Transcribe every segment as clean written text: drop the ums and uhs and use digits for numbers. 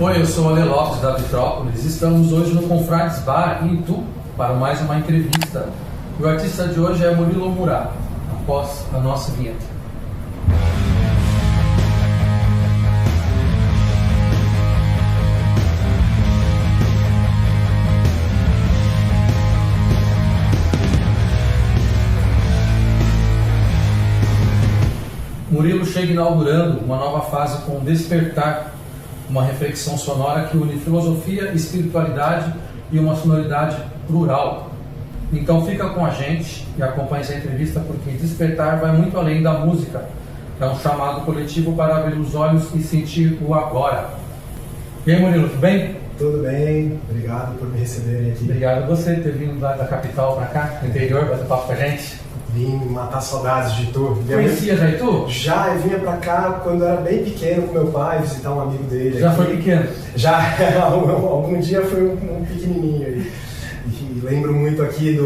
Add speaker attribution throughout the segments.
Speaker 1: Oi, eu sou o Ale Lopes da Vitrópolis. Estamos hoje no Confrades Bar, em Itu, para mais uma entrevista. O artista de hoje é Murilo Murat, após a nossa vinheta. Murilo chega inaugurando uma nova fase com Despertar, uma reflexão sonora que une filosofia, espiritualidade e uma sonoridade rural. Então fica com a gente e acompanhe essa entrevista, porque Despertar vai muito além da música. É um chamado coletivo para abrir os olhos e sentir o agora. E aí, Murilo, tudo bem?
Speaker 2: Tudo bem, obrigado por me receberem aqui.
Speaker 1: Obrigado a você ter vindo da capital para cá, do interior, bater papo com a gente.
Speaker 2: Vim matar saudades de Itu.
Speaker 1: Conhecia já Itu?
Speaker 2: Já, eu vinha pra cá quando eu era bem pequeno com meu pai, visitar um amigo dele.
Speaker 1: Já
Speaker 2: aqui.
Speaker 1: foi pequeno?
Speaker 2: Já, algum dia foi um pequenininho aí. E lembro muito aqui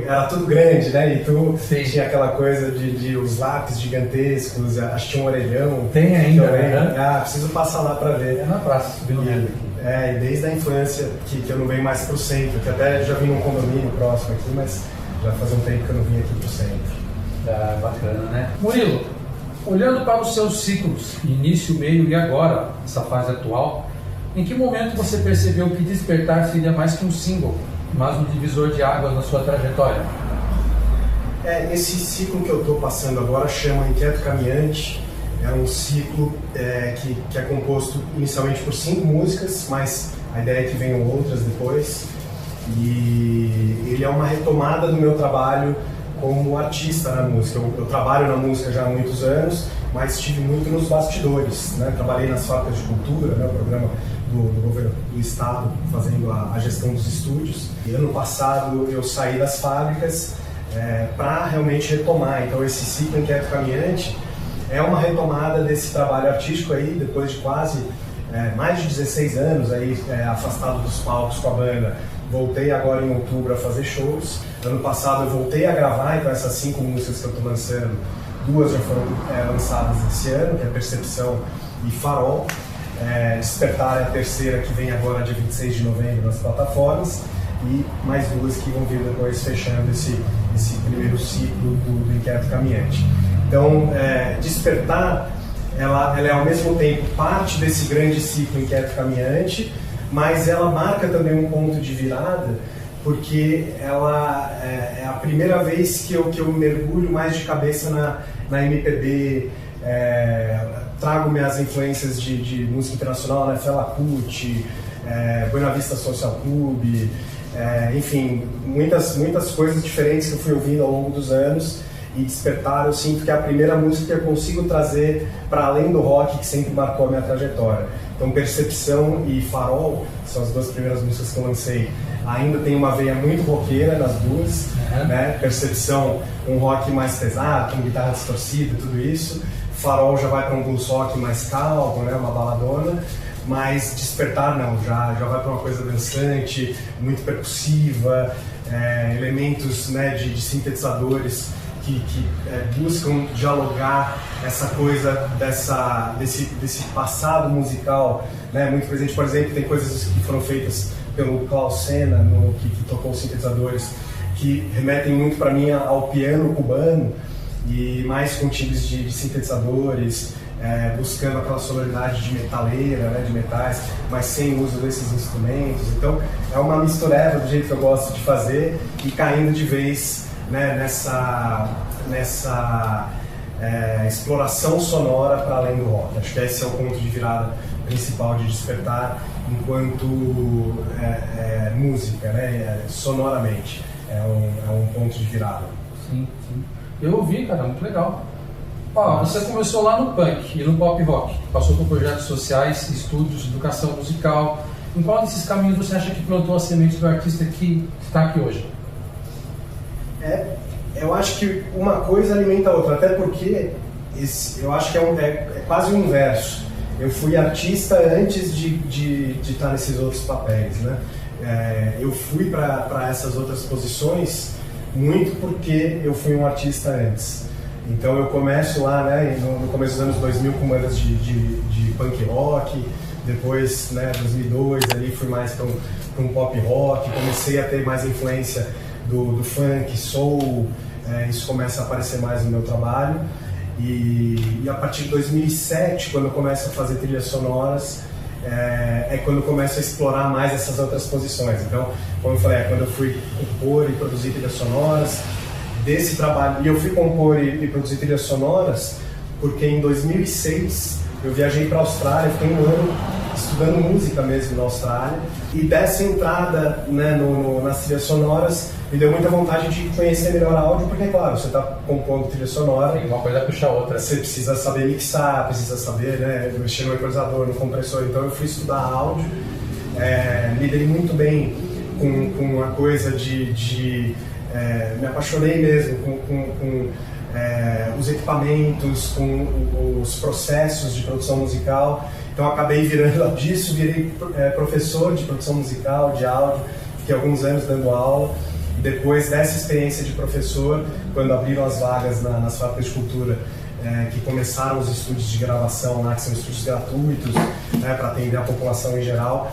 Speaker 2: era tudo grande, né? E tu tinha aquela coisa de os lápis gigantescos, acho que tinha um orelhão.
Speaker 1: Tem ainda, né?
Speaker 2: Ah, preciso passar lá pra ver.
Speaker 1: É na praça, subindo aqui.
Speaker 2: E desde a infância que eu não venho mais pro centro, que até já vim num condomínio próximo aqui, mas já faz um tempo que eu não vim aqui pro centro.
Speaker 1: Ah, bacana, né? Murilo, olhando para os seus ciclos, início, meio e agora, essa fase atual, em que momento você percebeu que Despertar seria mais que um single, mas um divisor de águas na sua trajetória?
Speaker 2: Esse ciclo que eu estou passando agora chama Inquieto Caminhante. É um ciclo que é composto inicialmente por 5 músicas, mas a ideia é que venham outras depois. E ele é uma retomada do meu trabalho como artista na música. Eu trabalho na música já há muitos anos, mas estive muito nos bastidores, né? Trabalhei nas fábricas de cultura, né? O programa do governo do estado, fazendo a gestão dos estúdios. E ano passado eu saí das fábricas para realmente retomar. Então esse ciclo Inquieto Caminhante é uma retomada desse trabalho artístico aí, depois de quase mais de 16 anos aí, afastado dos palcos com a banda. Voltei agora em outubro a fazer shows. Ano passado eu voltei a gravar, então essas 5 músicas que eu estou lançando, 2 já foram lançadas esse ano, que é Percepção e Farol. Despertar é a terceira, que vem agora dia 26 de novembro nas plataformas, e mais 2 que vão vir depois fechando esse primeiro ciclo do Inquieto Caminhante. Então, Despertar, ela é ao mesmo tempo parte desse grande ciclo Inquieto Caminhante, mas ela marca também um ponto de virada, porque ela é a primeira vez que eu mergulho mais de cabeça na MPB, trago minhas influências de música internacional, né? Fela Kuti, Buena Vista Social Club, enfim, muitas coisas diferentes que eu fui ouvindo ao longo dos anos. E Despertar, eu sinto que é a primeira música que eu consigo trazer para além do rock, que sempre marcou a minha trajetória. Então Percepção e Farol são as 2 primeiras músicas que eu lancei. Ainda tem uma veia muito roqueira nas duas, né? Percepção, um rock mais pesado, com guitarra distorcida e tudo isso. Farol já vai para um blues rock mais calmo, né? Uma baladona. Mas Despertar não, já vai para uma coisa dançante, muito percussiva, elementos, né, de sintetizadores que buscam dialogar essa coisa desse passado musical, né, muito presente. Por exemplo, tem coisas que foram feitas pelo Klaus Senna, que tocou os sintetizadores, que remetem muito para mim ao piano cubano, e mais com timbres de sintetizadores, buscando aquela sonoridade de metaleira, né, de metais, mas sem o uso desses instrumentos. Então é uma mistureba do jeito que eu gosto de fazer, e caindo de vez, né, nessa exploração sonora para além do rock. Acho que esse é o ponto de virada principal de Despertar enquanto música, né, sonoramente. É um ponto de virada.
Speaker 1: Sim. Eu ouvi, cara, muito legal. Você começou lá no punk e no pop rock, passou por projetos sociais, estúdios, educação musical. Em qual desses caminhos você acha que plantou a semente do artista que está aqui hoje?
Speaker 2: Eu acho que uma coisa alimenta a outra, até porque eu acho que é quase o inverso. Eu fui artista antes de estar nesses outros papéis, né? Eu fui para essas outras posições muito porque eu fui um artista antes. Então eu começo lá, né, no começo dos anos 2000 com bandas de punk rock, depois, né, 2002, ali fui mais para um pop rock, comecei a ter mais influência do funk, soul, isso começa a aparecer mais no meu trabalho. E a partir de 2007, quando eu começo a fazer trilhas sonoras, quando eu começo a explorar mais essas outras posições. Então, como eu falei, quando eu fui compor e produzir trilhas sonoras, desse trabalho, e eu fui compor e produzir trilhas sonoras porque em 2006 eu viajei para a Austrália, fiquei um ano estudando música mesmo na Austrália, e dessa entrada, né, nas trilhas sonoras me deu muita vontade de conhecer melhor áudio, porque, claro, você está compondo trilha sonora,
Speaker 1: uma coisa puxa a outra.
Speaker 2: Você precisa saber mixar, precisa saber, né, mexer no equalizador, no compressor. Então eu fui estudar áudio, me dei muito bem com a coisa me apaixonei mesmo com os equipamentos, com os processos de produção musical. Então acabei virando disso, virei professor de produção musical, de áudio, fiquei alguns anos dando aula. Depois dessa experiência de professor, quando abriram as vagas nas fábricas de cultura, que começaram os estúdios de gravação lá, que são estúdios gratuitos, né, para atender a população em geral,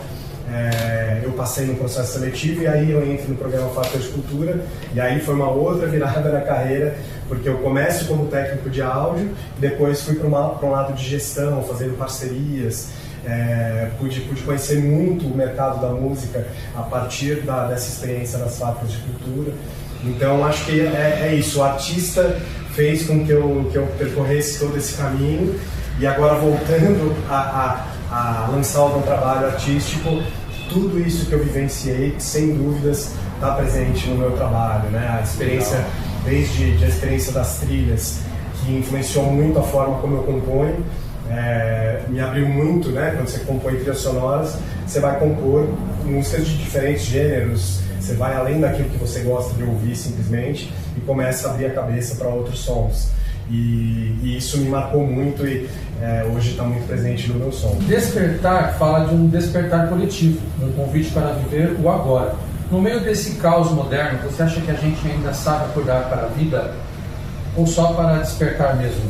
Speaker 2: eu passei no processo seletivo e aí eu entro no programa Fábrica de Cultura, e aí foi uma outra virada na carreira, porque eu começo como técnico de áudio e depois fui para um lado de gestão, fazendo parcerias. Pude conhecer muito o mercado da música a partir dessa experiência nas fábricas de cultura. Então acho que é isso, o artista fez com que eu percorresse todo esse caminho, e agora voltando a lançar o meu trabalho artístico, tudo isso que eu vivenciei, sem dúvidas, está presente no meu trabalho, né? A experiência, desde a experiência das trilhas, que influenciou muito a forma como eu componho, me abriu muito, né? Quando você compõe trilhas sonoras, você vai compor músicas de diferentes gêneros, você vai além daquilo que você gosta de ouvir simplesmente e começa a abrir a cabeça para outros sons. E isso me marcou muito e hoje está muito presente no meu som.
Speaker 1: Despertar fala de um despertar coletivo, um convite para viver o agora. No meio desse caos moderno, você acha que a gente ainda sabe acordar para a vida ou só para despertar mesmo?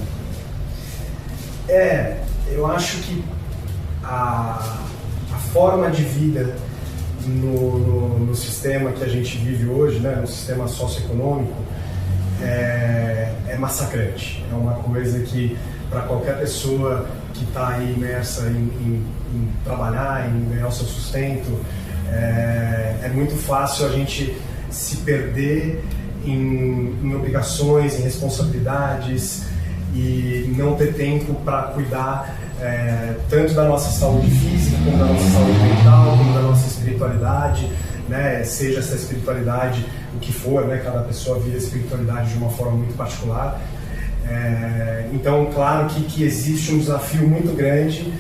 Speaker 2: Eu acho que a forma de vida no sistema que a gente vive hoje, né, no sistema socioeconômico, é massacrante. É uma coisa que, para qualquer pessoa que está aí imersa em trabalhar, em ganhar o seu sustento, é muito fácil a gente se perder em obrigações, em responsabilidades, e não ter tempo para cuidar tanto da nossa saúde física, como da nossa saúde mental, como da nossa espiritualidade, né? Seja essa espiritualidade o que for, né? Cada pessoa vive a espiritualidade de uma forma muito particular. Então, claro que existe um desafio muito grande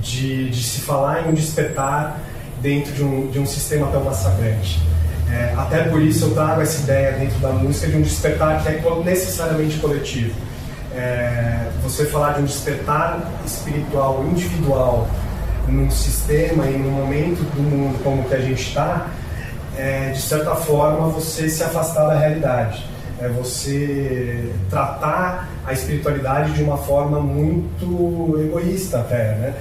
Speaker 2: de se falar em um despertar dentro de um sistema tão massacrante. Até por isso eu trago essa ideia dentro da música de um despertar que é necessariamente coletivo. Você falar de um despertar espiritual individual num sistema e num momento do mundo como que a gente está, de certa forma você se afastar da realidade, você tratar a espiritualidade de uma forma muito egoísta até, né?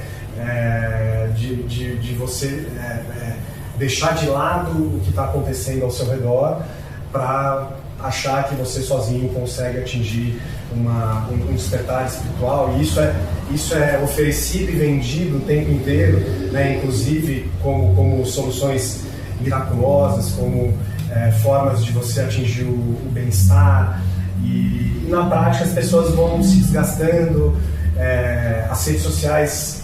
Speaker 2: De você deixar de lado o que está acontecendo ao seu redor para achar que você sozinho consegue atingir um despertar espiritual. E isso é oferecido e vendido o tempo inteiro, né? Inclusive como soluções miraculosas, como formas de você atingir o bem-estar. E na prática as pessoas vão se desgastando. As redes sociais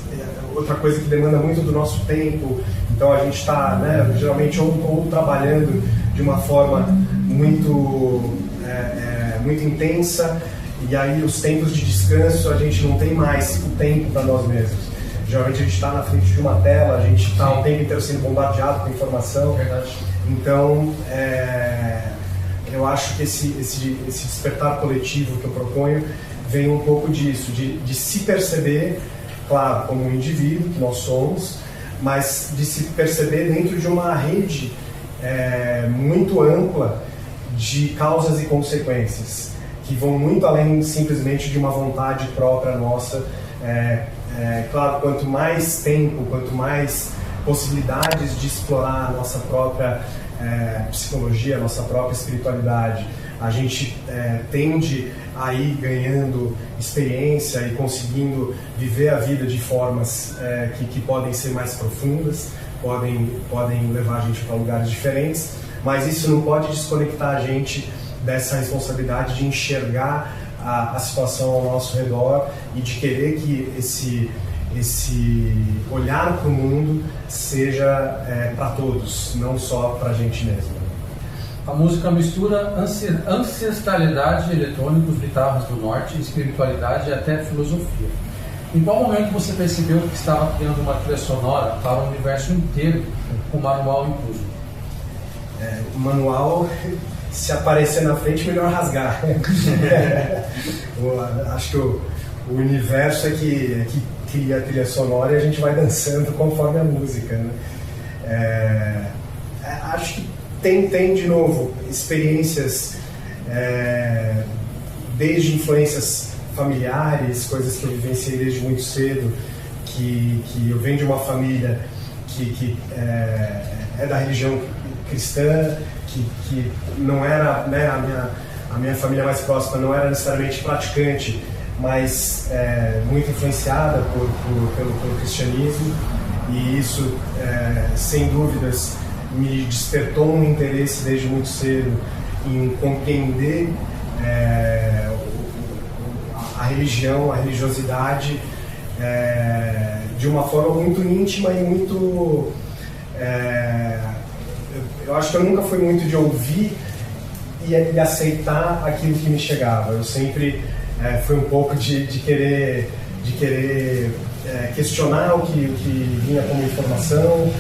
Speaker 2: outra coisa que demanda muito do nosso tempo. Então a gente está, né, geralmente ou trabalhando de uma forma muito intensa, e aí os tempos de descanso a gente não tem mais o tempo para nós mesmos. Geralmente a gente está na frente de uma tela, a gente está o tempo inteiro sendo bombardeado com informação.
Speaker 1: Verdade.
Speaker 2: Então eu acho que esse despertar coletivo que eu proponho vem um pouco disso, de se perceber, claro, como um indivíduo que nós somos, mas de se perceber dentro de uma rede muito ampla de causas e consequências, que vão muito além simplesmente de uma vontade própria nossa Claro, quanto mais tempo, quanto mais possibilidades de explorar a nossa própria psicologia, a nossa própria espiritualidade, a gente tende a ir ganhando experiência e conseguindo viver a vida de formas que podem ser mais profundas, podem levar a gente para lugares diferentes, mas isso não pode desconectar a gente dessa responsabilidade de enxergar a situação ao nosso redor e de querer que esse olhar para o mundo seja para todos, não só para a gente mesmo.
Speaker 1: A música mistura ancestralidade, eletrônicos, guitarras do norte, espiritualidade e até filosofia. Em qual momento você percebeu que estava criando uma trilha sonora para o universo inteiro, com o manual incluso?
Speaker 2: O manual, se aparecer na frente, melhor rasgar. Acho que o universo é que cria a trilha sonora e a gente vai dançando conforme a música, né? Acho que tem de novo experiências, desde influências familiares, coisas que eu vivenciei desde muito cedo, que eu venho de uma família que é da religião cristã, que não era, né, a minha família mais próxima não era necessariamente praticante, mas muito influenciada pelo cristianismo, e isso, sem dúvidas, me despertou um interesse desde muito cedo em compreender a religião, a religiosidade de uma forma muito íntima e muito... eu acho que eu nunca fui muito de ouvir e aceitar aquilo que me chegava. Eu sempre fui um pouco de querer questionar o que vinha como informação,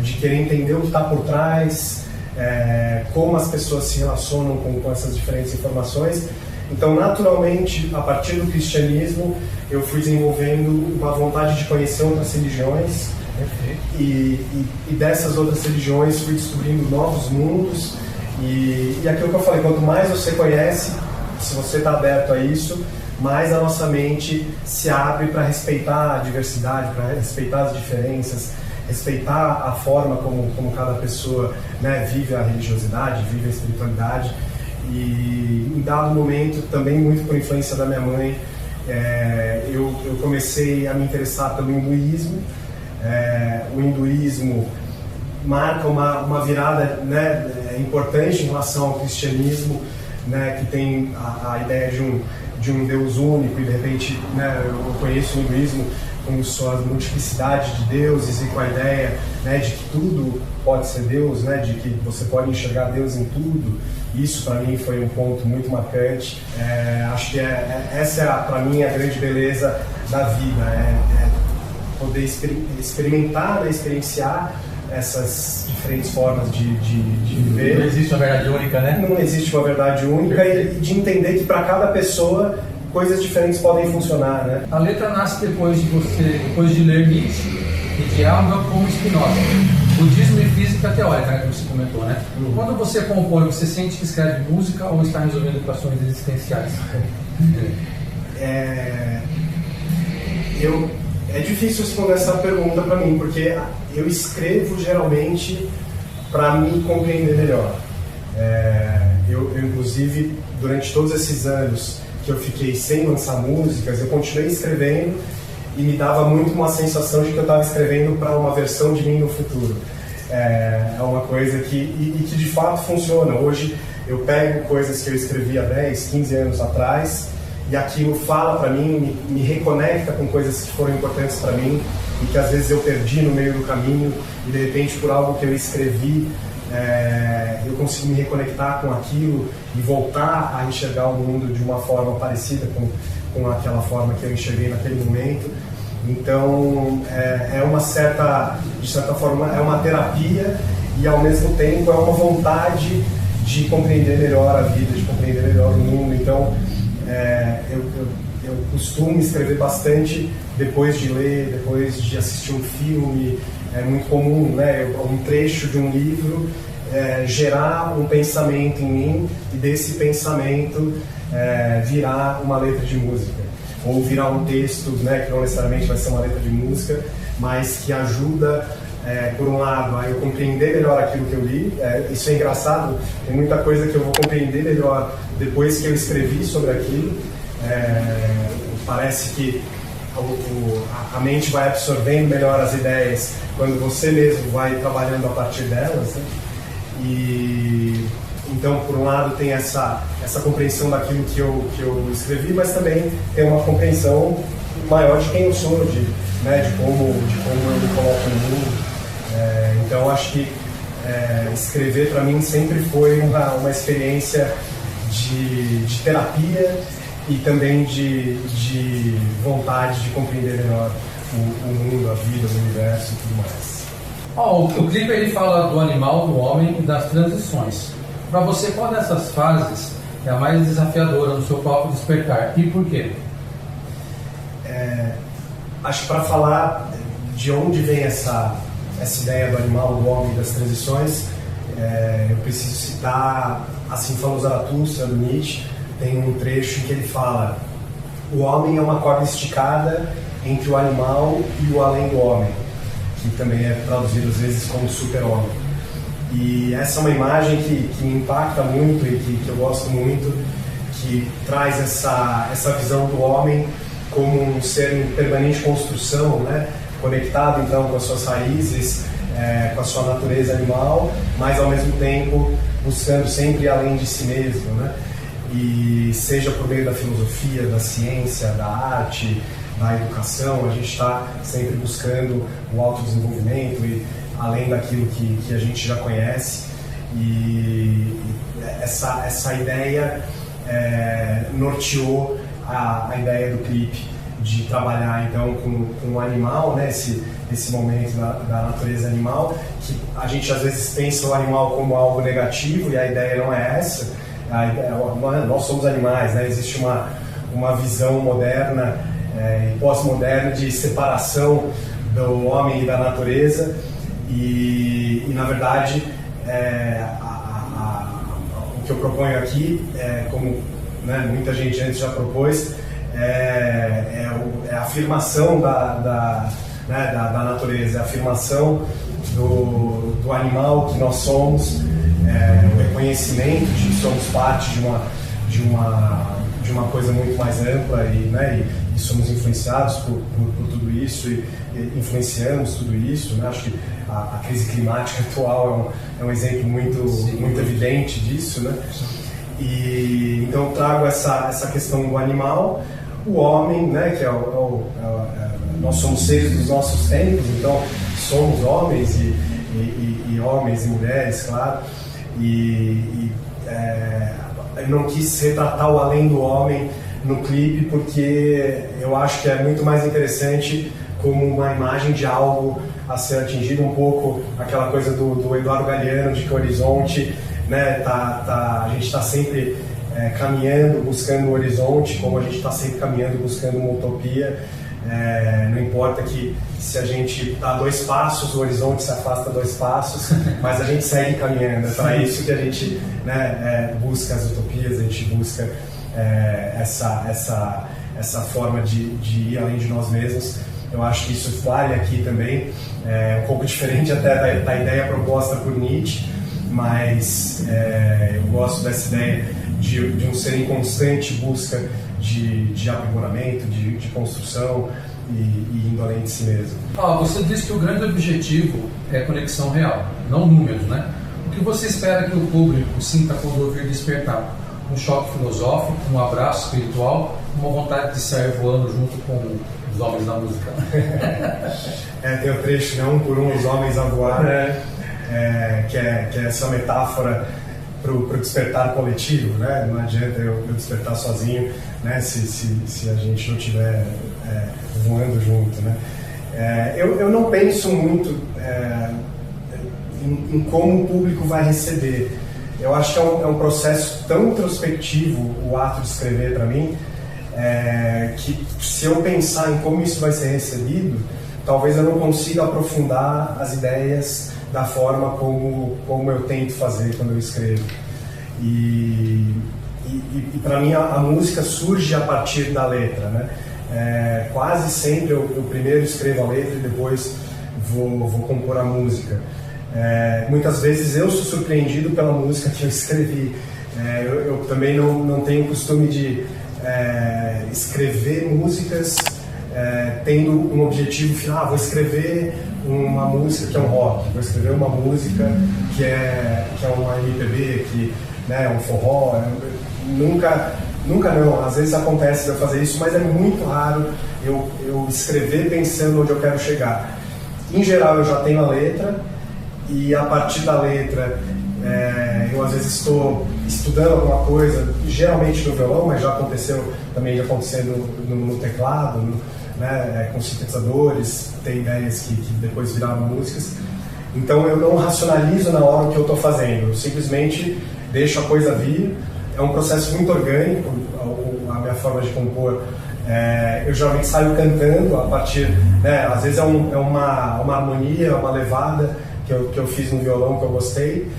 Speaker 2: de querer entender o que está por trás, como as pessoas se relacionam com essas diferentes informações. Então, naturalmente, a partir do cristianismo, eu fui desenvolvendo uma vontade de conhecer outras religiões, e dessas outras religiões fui descobrindo novos mundos, e aquilo que eu falei, quanto mais você conhece, se você está aberto a isso, mais a nossa mente se abre para respeitar a diversidade, para respeitar as diferenças, respeitar a forma como cada pessoa, né, vive a religiosidade, vive a espiritualidade. E em dado momento, também muito por influência da minha mãe, eu comecei a me interessar pelo hinduísmo. O hinduísmo marca uma virada, né, importante em relação ao cristianismo, né, que tem a ideia de um Deus único, e de repente, né, eu conheço o hinduísmo com sua multiplicidade de deuses e com a ideia, né, de que tudo pode ser Deus, né, de que você pode enxergar Deus em tudo. Isso para mim foi um ponto muito marcante. Acho que essa é para mim a grande beleza da vida, poder experimentar, experienciar essas diferentes formas de viver.
Speaker 1: Não existe uma verdade única, né?
Speaker 2: Não existe uma verdade única, e de entender que para cada pessoa coisas diferentes podem funcionar, né?
Speaker 1: A letra nasce depois de ler Nietzsche e de Alma como Spinoza. Budismo e física teórica, né, que você comentou, né? Quando você compõe, você sente que escreve música ou está resolvendo equações existenciais?
Speaker 2: É difícil responder essa pergunta para mim, porque eu escrevo geralmente para me compreender melhor. Eu, inclusive, durante todos esses anos que eu fiquei sem lançar músicas, eu continuei escrevendo, e me dava muito uma sensação de que eu estava escrevendo para uma versão de mim no futuro. É uma coisa que de fato funciona. Hoje eu pego coisas que eu escrevi há 10, 15 anos atrás, e aquilo fala para mim, me reconecta com coisas que foram importantes para mim e que às vezes eu perdi no meio do caminho, e de repente por algo que eu escrevi, eu consigo me reconectar com aquilo e voltar a enxergar o mundo de uma forma parecida com aquela forma que eu enxerguei naquele momento. Então, de certa forma, é uma terapia, e ao mesmo tempo é uma vontade de compreender melhor a vida, de compreender melhor o mundo. Então, eu costumo escrever bastante depois de ler, depois de assistir um filme. É muito comum, né, um trecho de um livro gerar um pensamento em mim, e desse pensamento virar uma letra de música. ou virar um texto, né, que não necessariamente vai ser uma letra de música, mas que ajuda, por um lado, a eu compreender melhor aquilo que eu li. Isso é engraçado, tem muita coisa que eu vou compreender melhor depois que eu escrevi sobre aquilo. Parece que a mente vai absorvendo melhor as ideias quando você mesmo vai trabalhando a partir delas, né? E então, por um lado, tem essa compreensão daquilo que eu escrevi, mas também tem uma compreensão maior de quem eu sou, de como eu me coloco no mundo. Então, acho que escrever para mim sempre foi uma experiência de terapia e também de vontade de compreender melhor o mundo, a vida, o universo e tudo mais.
Speaker 1: O clipe ele fala do animal, do homem e das transições. Para você, qual dessas fases é a mais desafiadora no seu próprio despertar e por quê?
Speaker 2: Acho que para falar de onde vem essa ideia do animal, do homem e das transições, eu preciso citar Assim Falou Zaratustra, do Nietzsche. Tem um trecho em que ele fala: o homem é uma corda esticada entre o animal e o além do homem, que também é traduzido às vezes como super-homem. E essa é uma imagem que me impacta muito e que eu gosto muito, que traz essa visão do homem como um ser em permanente construção, né? Conectado então com as suas raízes, com a sua natureza animal, mas ao mesmo tempo buscando sempre ir além de si mesmo, né? E seja por meio da filosofia, da ciência, da arte, da educação, a gente está sempre buscando o autodesenvolvimento e além daquilo que a gente já conhece. E essa ideia norteou a ideia do clipe, de trabalhar então com o animal, né? Esse momento da natureza animal, que a gente às vezes pensa o animal como algo negativo e a ideia não é essa. Nós somos animais, né? Existe uma visão moderna e pós-moderna de separação do homem e da natureza e na verdade o que eu proponho aqui, como, né, muita gente antes já propôs, é a afirmação da natureza, a afirmação do animal que nós somos, o reconhecimento de que somos parte de uma coisa muito mais ampla e somos influenciados por tudo isso e influenciamos tudo isso, né? Acho que a crise climática atual é um exemplo muito evidente disso, né? E então eu trago essa questão do animal, o homem, né? Que nós somos seres dos nossos tempos, então somos homens e homens e mulheres, claro. Eu não quis retratar o além do homem no clipe porque eu acho que é muito mais interessante como uma imagem de algo a ser atingido, um pouco aquela coisa do Eduardo Galeano, de que o horizonte, né, a gente está sempre caminhando, buscando o horizonte, como a gente está sempre caminhando, buscando uma utopia. Não importa que se a gente dá 2 passos, o horizonte se afasta 2 passos, mas a gente segue caminhando. É para isso que a gente, né, busca as utopias, a gente busca essa forma de ir além de nós mesmos. Eu acho que isso vale aqui também, um pouco diferente até da ideia proposta por Nietzsche, mas eu gosto dessa ideia de um ser em constante busca de aprimoramento, de construção e indo além de si mesmo.
Speaker 1: Você disse que o grande objetivo é conexão real, não números, né? O que você espera que o público sinta quando ouvir Despertar? Um choque filosófico, um abraço espiritual, uma vontade de sair voando junto com os homens da música?
Speaker 2: Tem o trecho, né? Um por um, os homens a voar, que é essa metáfora para o despertar coletivo, né? Não adianta eu despertar sozinho, né? Se a gente não estiver voando junto, né? Eu não penso muito em como o público vai receber. Eu acho que é um processo tão introspectivo o ato de escrever para mim, que se eu pensar em como isso vai ser recebido, talvez eu não consiga aprofundar as ideias da forma como eu tento fazer quando eu escrevo. E para mim a música surge a partir da letra, né? quase sempre eu primeiro escrevo a letra e depois vou compor a música. Muitas vezes eu sou surpreendido pela música que eu escrevi. Eu também não tenho o costume de escrever músicas tendo um objetivo final. Vou escrever uma música que é um rock, vou escrever uma música que é uma MPB, que é um forró. Nunca não, às vezes acontece de eu fazer isso, mas é muito raro eu escrever pensando onde eu quero chegar. Em geral eu já tenho a letra e a partir da letra eu às vezes estou estudando alguma coisa, geralmente no violão, mas já aconteceu também no teclado, com sintetizadores, tem ideias que depois viraram músicas. Então eu não racionalizo na hora o que eu estou fazendo, eu simplesmente deixo a coisa vir. É um processo muito orgânico, a minha forma de compor. Eu geralmente saio cantando a partir, às vezes é uma harmonia, uma levada que eu fiz no violão que eu gostei.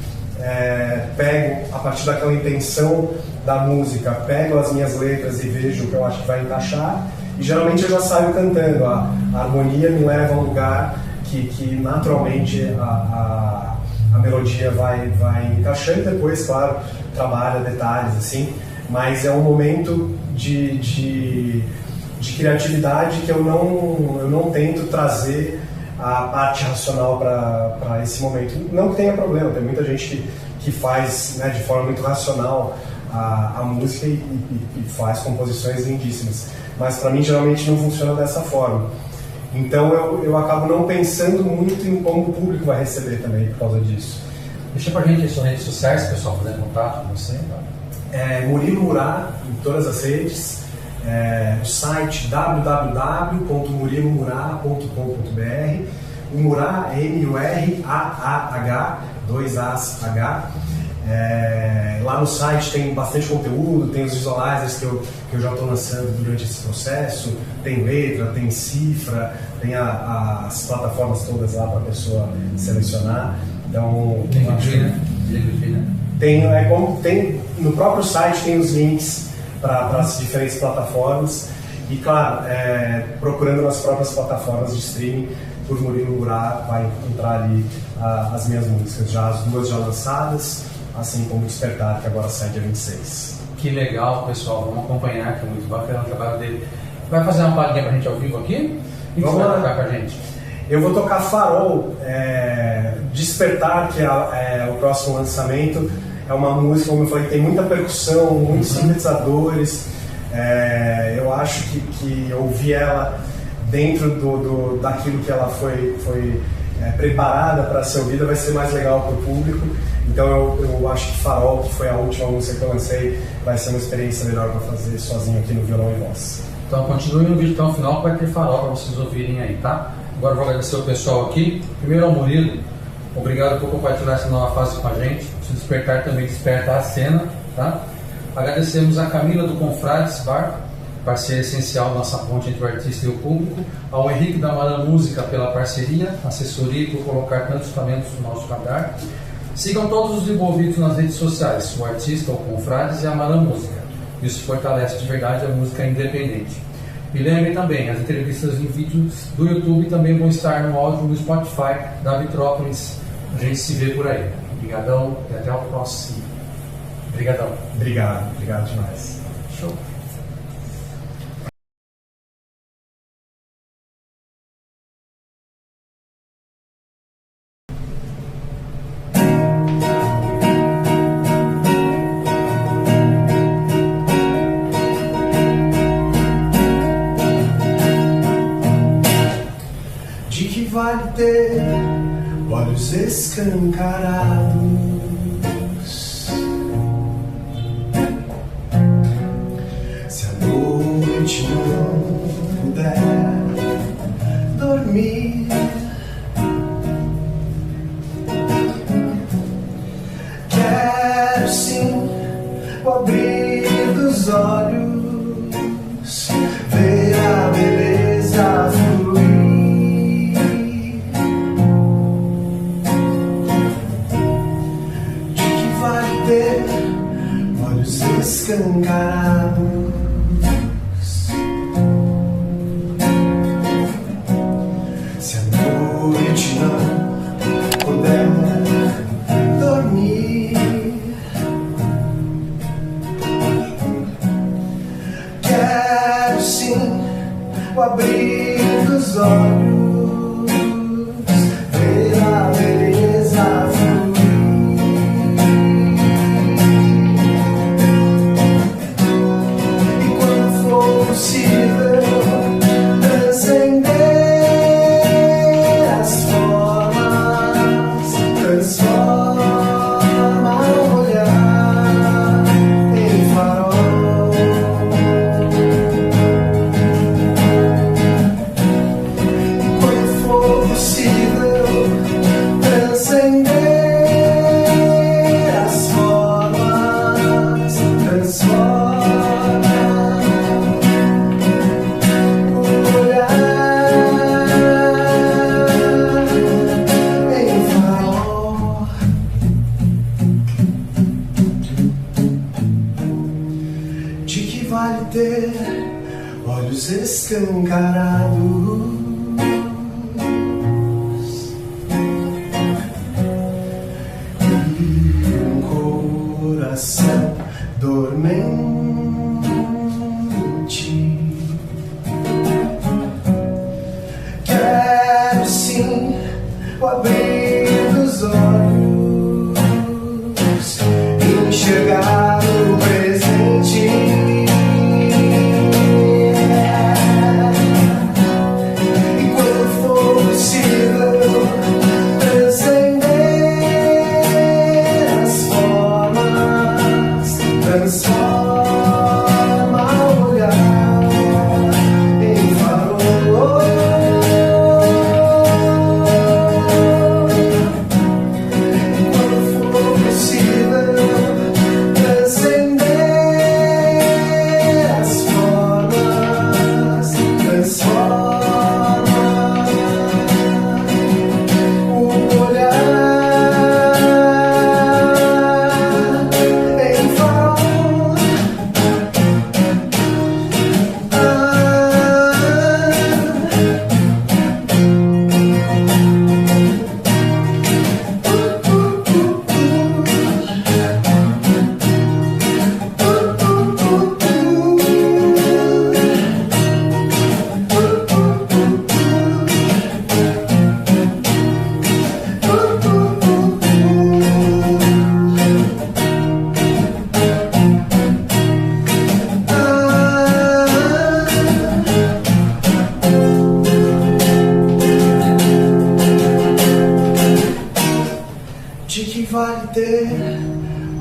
Speaker 2: Pego a partir daquela intenção da música, pego as minhas letras e vejo o que eu acho que vai encaixar. E geralmente eu já saio cantando. A harmonia me leva a um lugar que naturalmente a melodia vai encaixando. Depois, claro, trabalha detalhes assim, mas é um momento de criatividade que eu não tento trazer a parte racional para esse momento. Não que tenha problema, tem muita gente que faz de forma muito racional a música e faz composições lindíssimas, mas para mim geralmente não funciona dessa forma. Então eu acabo não pensando muito em como o público vai receber também por causa disso.
Speaker 1: Deixa pra gente as suas redes sociais, pessoal, fazer contato com você.
Speaker 2: Murilo Murá em todas as redes. O site www.murilomurá.com.br. O Murá é M-U-R-A-A-H, 2 A's H. Lá no site tem bastante conteúdo, tem os visualizers que eu já estou lançando durante esse processo, tem letra, tem cifra, tem as plataformas todas lá para a pessoa selecionar. Então, tem no próprio site tem os links para as diferentes plataformas e, claro, procurando nas próprias plataformas de streaming por Murilo Murá vai encontrar ali as minhas músicas, as duas já lançadas, assim como Despertar, que agora sai dia 26.
Speaker 1: Que legal, pessoal, vamos acompanhar, que é muito bacana o trabalho dele. Vai fazer uma palhinha pra gente ao vivo aqui? O que você vai tocar com a gente?
Speaker 2: Eu vou tocar Farol, Despertar, que é o próximo lançamento. É uma música, como eu falei, que tem muita percussão, muitos sintetizadores. Eu acho que ouvir ela dentro daquilo que ela foi preparada para ser ouvida vai ser mais legal para o público. Então eu acho que Farol, que foi a última música que eu lancei, vai ser uma experiência melhor para fazer sozinho aqui no violão e voz.
Speaker 1: Então continue no vídeo até o final, que vai ter Farol para vocês ouvirem aí, tá? Agora eu vou agradecer o pessoal aqui. Primeiro ao Murilo, obrigado por compartilhar essa nova fase com a gente. Se Despertar também desperta a cena, tá? Agradecemos a Camila do Confrades Bar, parceira essencial, nossa ponte entre o artista e o público, ao Henrique da Maran Música pela parceria, assessoria e por colocar tantos talentos no nosso radar. Sigam todos os envolvidos nas redes sociais, o artista, o Confrades e a Maran Música. Isso fortalece de verdade a música independente. E lembrem também, as entrevistas em vídeos do YouTube também vão estar no áudio no Spotify da Vitrópolis. A gente se vê por aí. Obrigadão e até o próximo. Obrigadão.
Speaker 2: Obrigado demais.
Speaker 1: Show.
Speaker 2: De que vale ter olhos escancarados se a noite não puder dormir? Quero sim o abrir dos olhos, ver a beleza fluir. Olhos escancarados escancarados, e um coração dormente. Quero sim o abrir dos olhos, enxergar o presente. E quando for possível, transcender as formas, transforma o olhar em farol. De que vale ter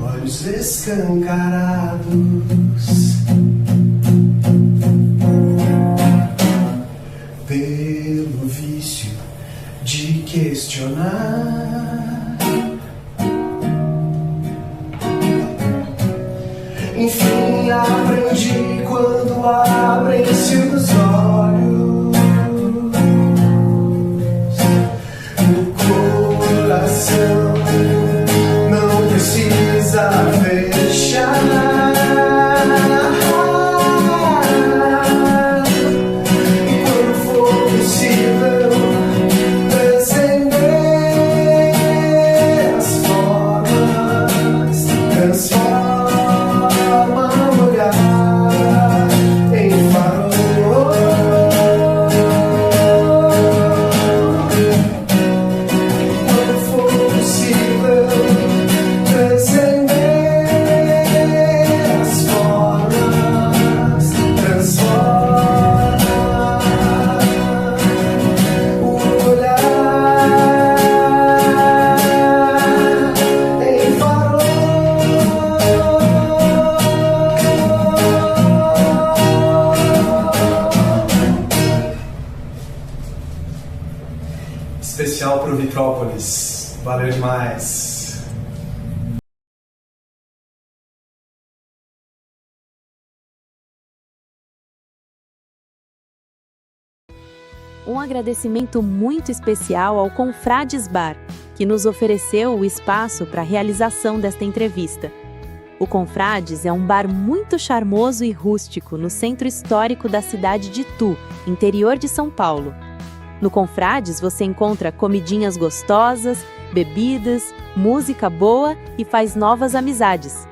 Speaker 2: olhos escancarados, pelo vício de questionar? Enfim, aprendi quando abrem-se os olhos, o coração não precisa fechar. E quando for possível, transcender as formas, transforma o olhar em farol. Quando for possível, transcender as formas, transforma o olhar em farol. Especial pro Vitrópolis. Valeu demais.
Speaker 3: Um agradecimento muito especial ao Confrades Bar, que nos ofereceu o espaço para a realização desta entrevista. O Confrades é um bar muito charmoso e rústico no centro histórico da cidade de Itu, interior de São Paulo. No Confrades você encontra comidinhas gostosas, bebidas, música boa e faz novas amizades.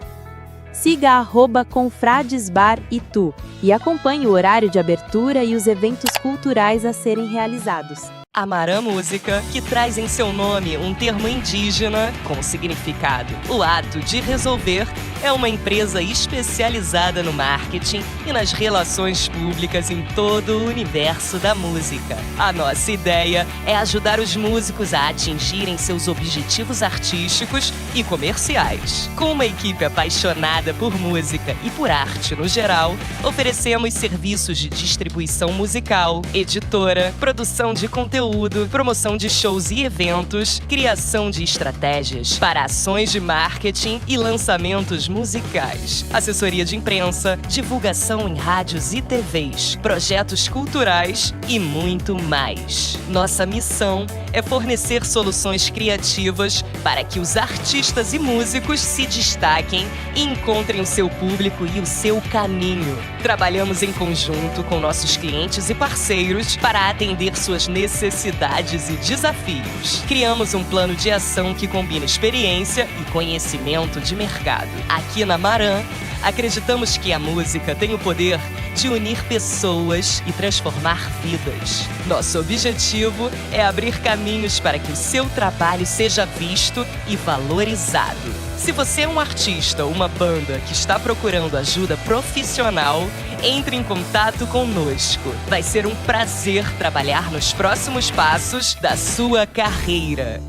Speaker 3: Siga @ConfradesBarItu e acompanhe o horário de abertura e os eventos culturais a serem realizados.
Speaker 4: Amarã Música, que traz em seu nome um termo indígena com significado. O ato de resolver é uma empresa especializada no marketing e nas relações públicas em todo o universo da música. A nossa ideia é ajudar os músicos a atingirem seus objetivos artísticos e comerciais. Com uma equipe apaixonada por música e por arte no geral, oferecemos serviços de distribuição musical, editora, produção de conteúdo, promoção de shows e eventos, criação de estratégias para ações de marketing e lançamentos musicais, assessoria de imprensa, divulgação em rádios e TVs, projetos culturais e muito mais. Nossa missão é fornecer soluções criativas para que os artistas e músicos se destaquem e encontrem o seu público e o seu caminho. Trabalhamos em conjunto com nossos clientes e parceiros para atender suas necessidades e desafios. Criamos um plano de ação que combina experiência e conhecimento de mercado. Aqui na Maran, acreditamos que a música tem o poder de unir pessoas e transformar vidas. Nosso objetivo é abrir caminhos para que o seu trabalho seja visto e valorizado. Se você é um artista ou uma banda que está procurando ajuda profissional, entre em contato conosco. Vai ser um prazer trabalhar nos próximos passos da sua carreira.